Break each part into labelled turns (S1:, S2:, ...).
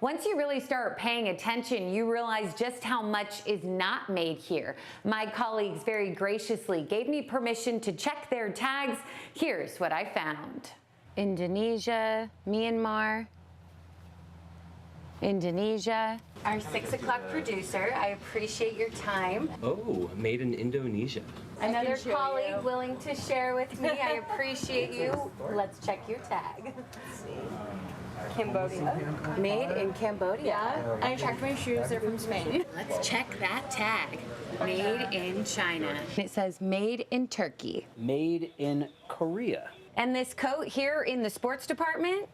S1: Once you really start paying attention, you realize just how much is not made here. My colleagues very graciously gave me permission to check their tags. Here's what I found. Indonesia, Myanmar, Indonesia. Our 6 o'clock producer, I appreciate your time.
S2: Oh, made in Indonesia.
S1: Another colleague willing to share with me. I appreciate you. Let's check your tag. Cambodia. Made in Cambodia.
S3: Yeah, I checked my shoes, they're from Spain.
S1: Let's check that tag. Made in China. It says made in Turkey.
S4: Made in Korea.
S1: And this coat here in the sports department,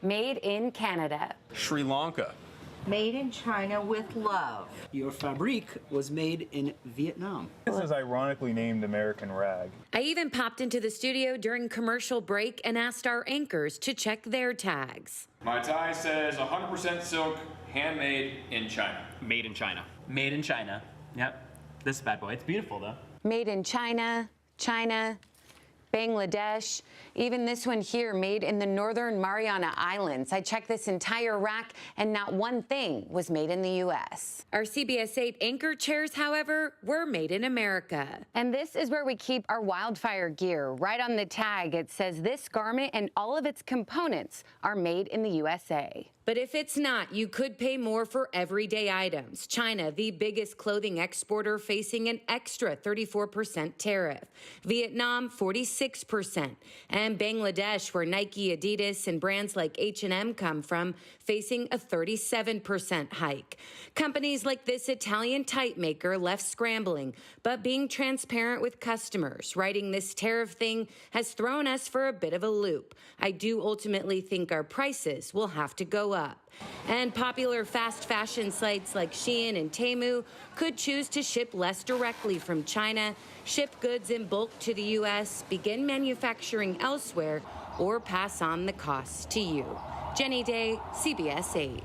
S1: made in Canada.
S5: Sri Lanka.
S6: Made in China with love.
S4: Your fabrique was made in Vietnam.
S7: This is ironically named American Rag.
S1: I even popped into the studio during commercial break and asked our anchors to check their tags.
S5: My tie says 100% silk, handmade in China.
S2: Made in China. Made in China. Yep. This bad boy. It's beautiful, though.
S1: Made in China, China, Bangladesh, even this one here, made in the Northern Mariana Islands. I checked this entire rack and not one thing was made in the U.S. Our CBS 8 anchor chairs, however, were made in America. And this is where we keep our wildfire gear. Right on the tag, it says this garment and all of its components are made in the USA. But if it's not, you could pay more for everyday items. China, the biggest clothing exporter, facing an extra 34% tariff. Vietnam, 46%. And Bangladesh, where Nike, Adidas, and brands like H&M come from, facing a 37% hike. Companies like this Italian type maker left scrambling, but being transparent with customers. Writing this tariff thing has thrown us for a bit of a loop. I do ultimately think our prices will have to go up. And popular fast fashion sites like Shein and Temu could choose to ship less directly from China, ship goods in bulk to the U.S., begin manufacturing elsewhere, or pass on the costs to you. Jenny Day, CBS 8.